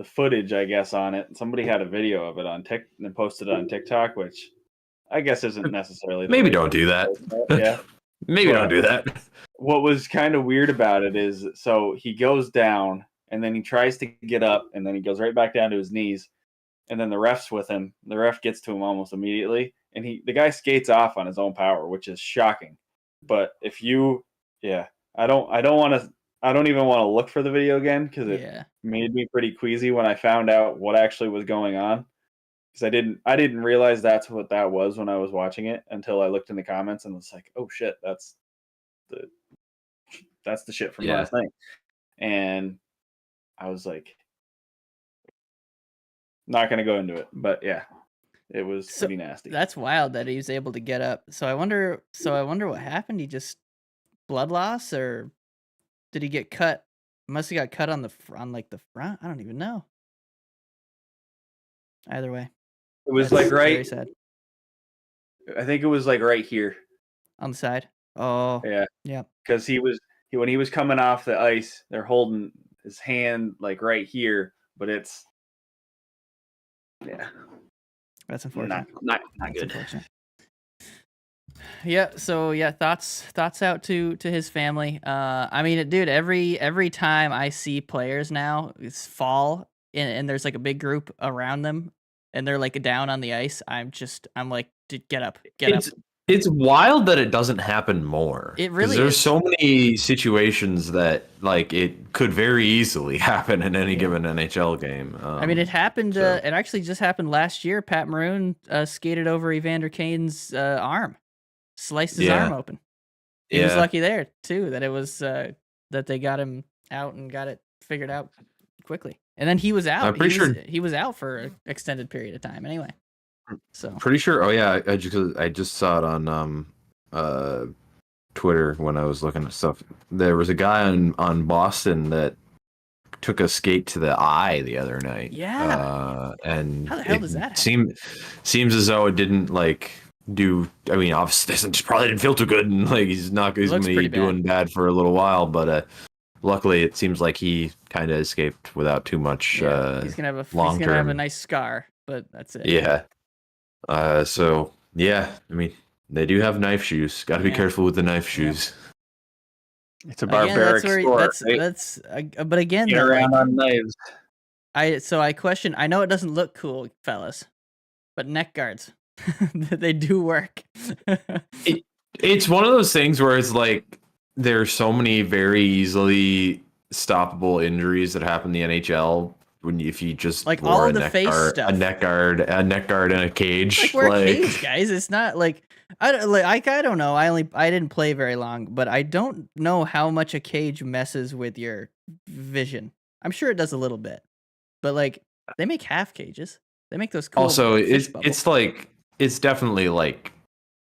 footage, I guess, on it. Somebody had a video of it on and posted it on TikTok, which I guess isn't necessarily. The Maybe right don't do that. Yeah. Maybe But- don't do that. What was kind of weird about it is, so he goes down and then he tries to get up and then he goes right back down to his knees, and then the ref's with him. The ref gets to him almost immediately, and the guy skates off on his own power, which is shocking. But I don't even want to look for the video again because it Yeah. made me pretty queasy when I found out what actually was going on. Because I didn't realize that's what that was when I was watching it until I looked in the comments and was like, oh shit, that's the shit from Yeah. last night. And I was like, not gonna go into it, but yeah, it was So, pretty nasty. That's wild that he was able to get up. So I wonder what happened. He just blood loss, or did he get cut? Must have got cut on the front. I don't even know. Either way, It was that's like very right. sad. I think it was like right here. On the side. Oh, Yeah. yeah. Because when he was coming off the ice, they're holding his hand like right here, but it's That's unfortunate. not That's good. unfortunate. Yeah. So yeah, thoughts out to his family. I mean, dude, every time I see players now fall and there's like a big group around them and they're like down on the ice, I'm like, dude, get up. It's wild that it doesn't happen more. It 'Cause really there's is. so many situations that like it could very easily happen in any given NHL game. I mean, it happened. so- It actually just happened last year. Pat Maroon skated over Evander Kane's arm, sliced his Yeah. arm open. He was Yeah. lucky there too that it was that they got him out and got it figured out quickly. And then he was out. I'm pretty sure- He was out for an extended period of time anyway. So Pretty sure. Oh yeah, I just saw it on Twitter when I was looking at stuff. There was a guy on Boston that took a skate to the eye the other night. Yeah. And How the hell it does that happen? seems as though it didn't like do. I mean, obviously, just probably didn't feel too good, and like he's gonna Looks be pretty bad. doing bad for a little while. But luckily, it seems like he kind of escaped without too much. yeah, he's gonna have a long-term- nice scar, but that's it. Yeah. So yeah, I mean, they do have knife shoes. Got to be Yeah. careful with the knife shoes. It's a Again, barbaric sport. Right? that's but again, Get though, around like, on knives. I question. I know it doesn't look cool, fellas, but neck guards, they do work. It's one of those things where it's like there's so many very easily stoppable injuries that happen in the NHL if you just Like, wore all a of the neck face guard, stuff. a neck guard in a cage. Like we're cage guys. It's not like I don't know. I didn't play very long, but I don't know how much a cage messes with your vision. I'm sure it does a little bit, but like they make half cages. They make those cool. Also, fish bubbles. it's like it's definitely like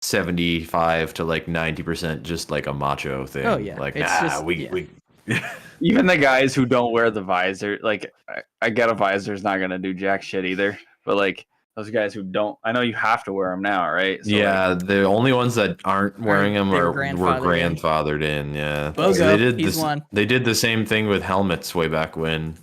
75 to like 90% just like a macho thing. Oh, yeah. Like It's just- we Even the guys who don't wear the visor, like I get a visor is not gonna do jack shit either. But like those guys who don't, I know you have to wear them now, right? So, yeah, the only ones that aren't wearing them they were were grandfathered grandfathered in. Yeah, Bogo, he's one. They did the same thing with helmets way back when.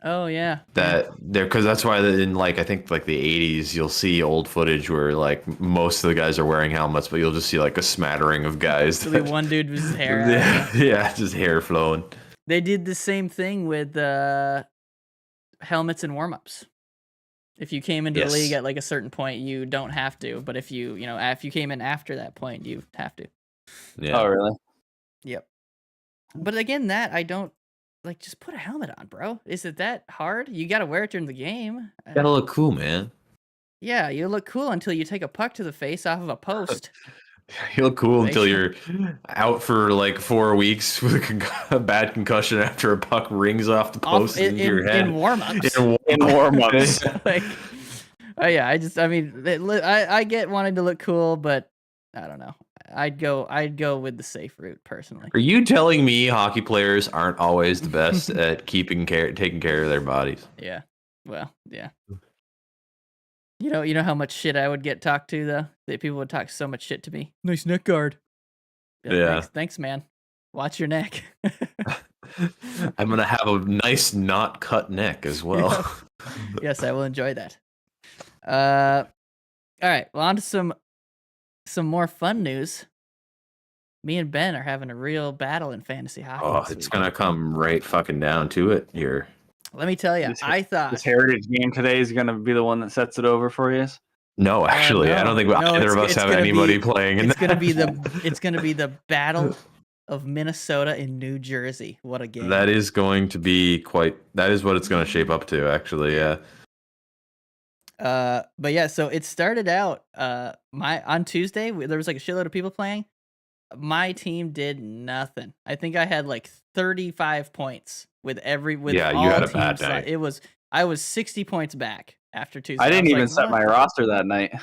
Oh yeah. That there because that's why in like I think like the 80s you'll see old footage where like most of the guys are wearing helmets, but you'll just see like a smattering of guys. There'll be one dude with his hair out. Yeah, just hair flowing. They did the same thing with helmets and warm-ups. If you came into the Yes. league at like a certain point, you don't have to. But if you came in after that point, you have to. Yeah. Oh really? Yep. But again, that I don't like. Just put a helmet on, bro. Is it that hard? You got to wear it during the game. Gotta look cool, man. Yeah, you look cool until you take a puck to the face off of a post. You look cool They until should- you're out for like 4 weeks with a bad concussion after a puck rings off the Off post into your head. in warm-ups. In warm-ups. Like, oh yeah, I mean, I get wanting to look cool, but I don't know. I'd go with the safe route personally. Are you telling me hockey players aren't always the best at taking care of their bodies? Yeah. Well, yeah. You know how much shit I would get talked to though. That people would talk so much shit to me. Nice neck guard. Yeah. Thanks, man. Watch your neck. I'm gonna have a nice not cut neck as well. Yes, I will enjoy that. All right. Well, on to some more fun news. Me and Ben are having a real battle in fantasy hockey. Oh, this it's week. gonna come right fucking down to it here. Let me tell you, This- I thought This Heritage game today is gonna be the one that sets it over for you. No, actually, I no. don't think No, either of us it's have gonna anybody be- playing. In it's gonna that. be the battle of Minnesota and New Jersey. What a game! That is going to be quite. That is what it's going to shape up to. Actually, yeah. But yeah, so it started out on Tuesday there was like a shitload of people playing. My team did nothing. I think I had like 35 points with Yeah, you all had a bad teams. day. I was 60 points back after Tuesday. I didn't was even like, set "What my the-" roster that night.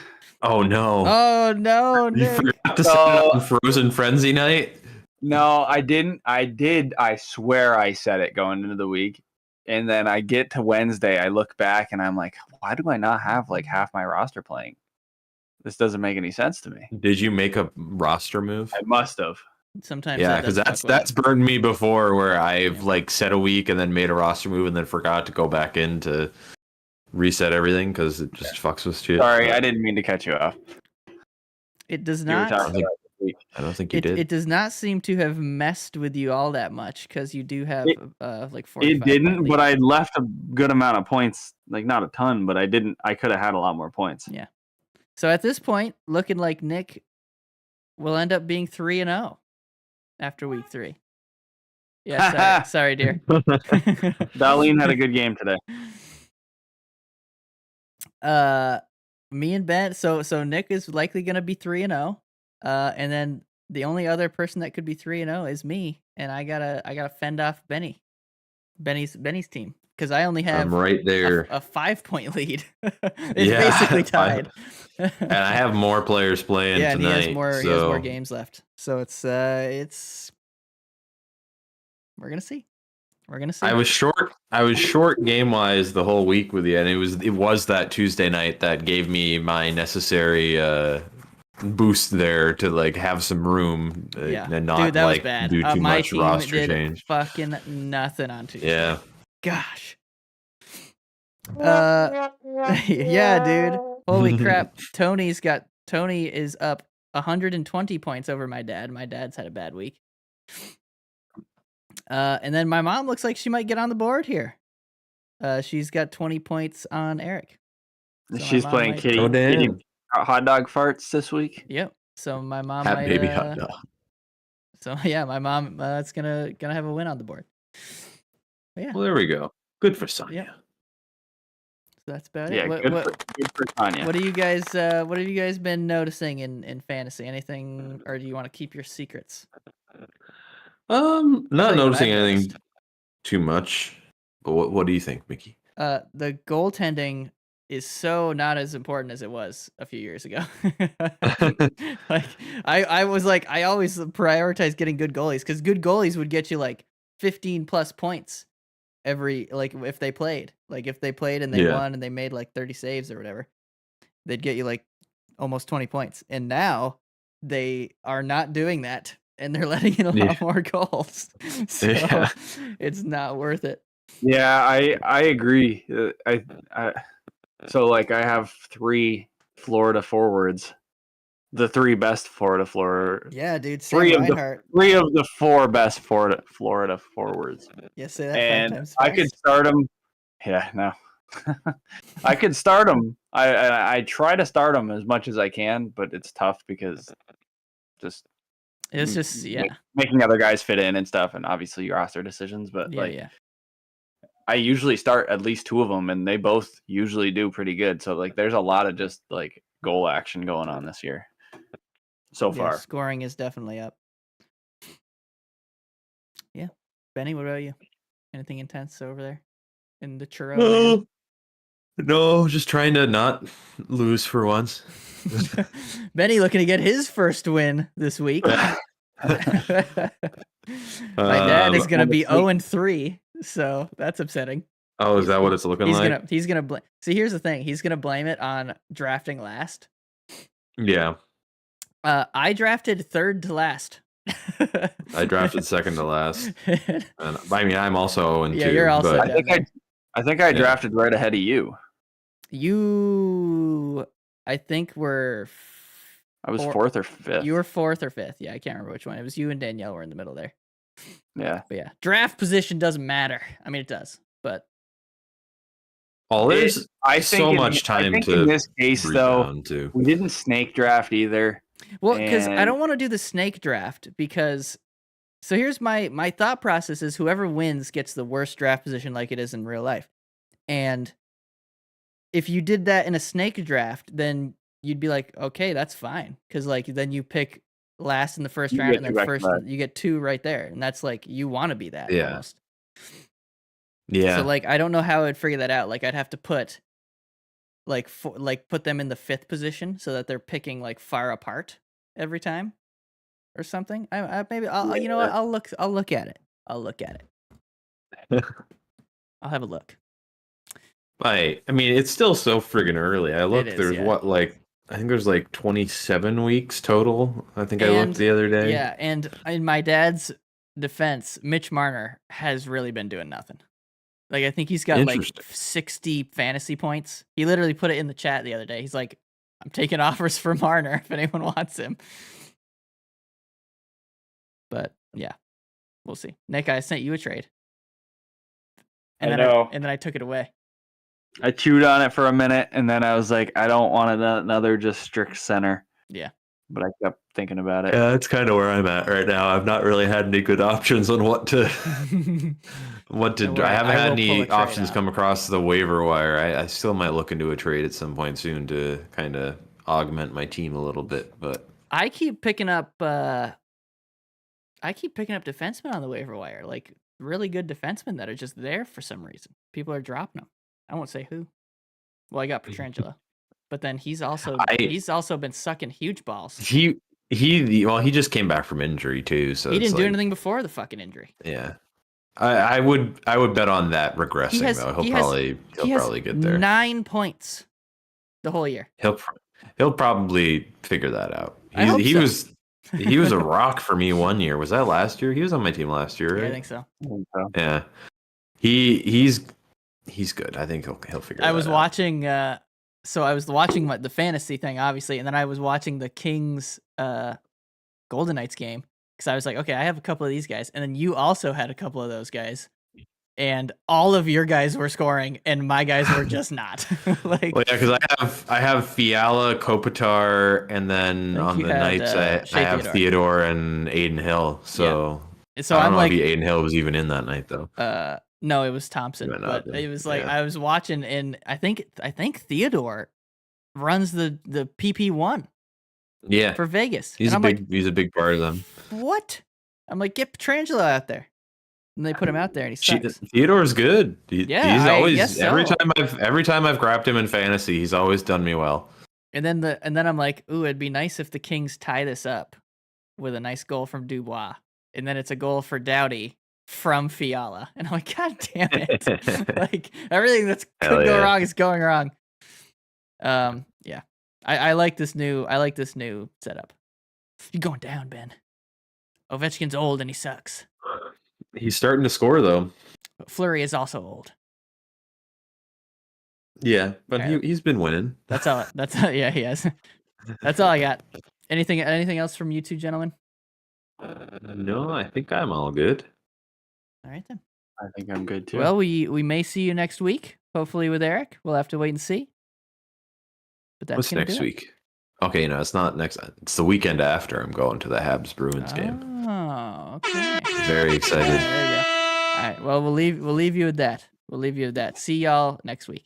Oh no! Oh no, you Nick. forgot to set it on Frozen Frenzy night. No, I didn't. I did. I swear I said it going into the week. And then I get to Wednesday, I look back and I'm like, why do I not have like half my roster playing? This doesn't make any sense to me. Did you make a roster move? I must have. Sometimes Yeah, that because does that's fuck with that's burned me before, where I've like set a week and then made a roster move and then forgot to go back in to reset everything because it just fucks with shit. Sorry, But I didn't mean to cut you off. it does You were not. talking about this week. I don't think you did. It does not seem to have messed with you all that much because you do have like 45 It didn't, point but lead. I left a good amount of points. Like not a ton, but I didn't. I could have had a lot more points. Yeah. So at this point, looking like Nick will end up being 3-0 after week 3. Yeah, sorry, dear. Darlene had a good game today. Me and Ben. So Nick is likely gonna be 3-0. And then the only other person that could be 3-0 is me, and I gotta fend off Benny's team because I only have I'm right there, a 5-point lead. It's Yeah, basically tied. and I have more players playing Yeah, and tonight. he has more so games left. So it's we're gonna see. I was short game wise the whole week with you, and it was that Tuesday night that gave me my necessary boost there to like have some room Yeah, and not dude, that was like bad. do too My much team roster did change. fucking nothing on Tuesday. Yeah, Gosh. Yeah, dude. Holy crap. Tony is up 120 points over my dad. My dad's had a bad week. And then my mom looks like she might get on the board here. She's got 20 points on Eric. So my She's mom playing might- kitty, Oh, damn. kitty hot dog farts this week. Yep. So my mom have might baby hot dog. So yeah, my mom that's gonna have a win on the board. But yeah, Well, there we go. Good for Sonya. Yeah. so that's about Yeah, it. good for Tanya. What do you guys what have you guys been noticing in fantasy? Anything, or do you want to keep your secrets? Not Tell you what noticing I've anything noticed. too much. But what do you think, Mickey? The goaltending is so not as important as it was a few years ago. Like I was like I always prioritize getting good goalies because good goalies would get you like 15 plus points every like if they played. Like if they played and they Yeah. won and they made like 30 saves or whatever, they'd get you like almost 20 points. And now they are not doing that and they're letting in a Yeah. lot more goals. So Yeah. it's not worth it. Yeah, I agree. I so like I have 3 Florida forwards, the 3 best Florida Yeah, dude. Sam 3 of the Reinhart. 3 of the 4 best Florida forwards, Yeah, say that 5 and times I fast. could start them. Yeah, no, I could start them. I try to start them as much as I can, but it's tough because just It's just making other guys fit in and stuff, and obviously your roster decisions. But yeah, like yeah. I usually start at least 2 of them, and they both usually do pretty good. So like, there's a lot of just like goal action going on this year so Yeah, far. scoring is definitely up. Yeah. Benny, what about you? Anything intense over there in the churro land? No, just trying to not lose for once. Benny looking to get his first win this week. My dad is gonna be 0-3, so that's upsetting. Oh, is that what it's looking like? He's gonna blame. See, here's the thing. He's gonna blame it on drafting last. Yeah, I drafted third to last. I drafted second to last. And, I mean, I'm also 0-2. Yeah, you're also but down. I think I drafted right ahead of you. You, I think were. I was 4th or 5th. You were 4th or 5th. Yeah, I can't remember which one. It was you and Danielle were in the middle there. Yeah. But yeah, draft position doesn't matter. I mean, it does, but there's I think so in- much I time think to in this case though, rebound too. we didn't snake draft either. well, because I And- don't want to do the snake draft because. So here's my thought process: is whoever wins gets the worst draft position, like it is in real life, and if you did that in a snake draft, then you'd be like, okay, that's fine, because like then you pick last in the first You round, get and then two back to first back. you get 2 right there, and that's like you want to be that Yeah. almost. Yeah, So like I don't know how I'd figure that out. Like I'd have to put like put them in the 5th position so that they're picking like far apart every time or something. I maybe I'll you know what I'll look at it. I'll look at it. I'll have a look. I mean, it's still so friggin' early. I looked. is, There's yeah. what, like, I think there's like 27 weeks total. I think I And- looked the other day. Yeah, and in my dad's defense, Mitch Marner has really been doing nothing. Like I think he's got like Interesting. 60 fantasy points. He literally put it in the chat the other day. He's like, I'm taking offers for Marner if anyone wants him. But yeah, we'll see. Nick, I sent you a trade. And I then know. and then I took it away. I chewed on it for a minute, and then I was like, I don't want another just strict center. Yeah. But I kept thinking about it. Yeah, that's kind of where I'm at right now. I've not really had any good options on what to what to Don't do. worry, I haven't I had will pull a any trade options out. come across the waiver wire. I still might look into a trade at some point soon to kind of augment my team a little bit. But I keep picking up defensemen on the waiver wire, like really good defensemen that are just there for some reason. People are dropping them. I won't say who. Well, I got Petrangelo, but then he's also been sucking huge balls. he just came back from injury too, so He it's didn't do like, anything before the fucking injury. Yeah, I would bet on that regressing has- though. he He'll has probably get there. 9 points the whole year. He'll probably figure that out. I hope so. He was a rock for me one year. Was that last year? He was on my team last year, right? Yeah, I think so. Yeah. He's good. I think he'll figure it out. I was watching the fantasy thing, obviously, and then I was watching the Kings Golden Knights game because I was like, okay, I have a couple of these guys, and then you also had a couple of those guys, and all of your guys were scoring, and my guys were just not. Like, Well, yeah, because I have Fiala, Kopitar, and then I think on you the had, Knights Shea I have Theodore. Theodore and Aiden Hill. So so I don't I'm know like, if Aiden Hill was even in that night though. no, it was Thompson, Might not but have been. it was like Yeah. I was watching, and I think Theodore runs the PP1 Yeah, for Vegas. he's and a I'm big part of them. like, what? I'm like, get Petrangelo out there. And they put him out there, and he She- sucks. Theodore's good. Yeah, He's I always guess every so. time I've grabbed him in fantasy, he's always done me well. And then I'm like, ooh, it'd be nice if the Kings tie this up with a nice goal from Dubois, and then it's a goal for Doughty from Fiala, and I'm like, God damn it! Like everything that's Hell could go yeah. wrong is going wrong. Yeah, I like this new setup. You're going down, Ben. Ovechkin's old and he sucks. He's starting to score though. But Fleury is also old. Yeah, but Alright. he's been winning. That's all. Yeah, he has. That's all I got. Anything else from you two gentlemen? No, I think I'm all good. All right then. I think I'm good too. Well, we may see you next week. Hopefully with Eric. We'll have to wait and see. But that's What's gonna next do it. week? Okay, no, it's not next. It's the weekend after. I'm going to the Habs Bruins game. Oh, okay. Very excited. There you go. All right. Well, we'll leave you with that. See y'all next week.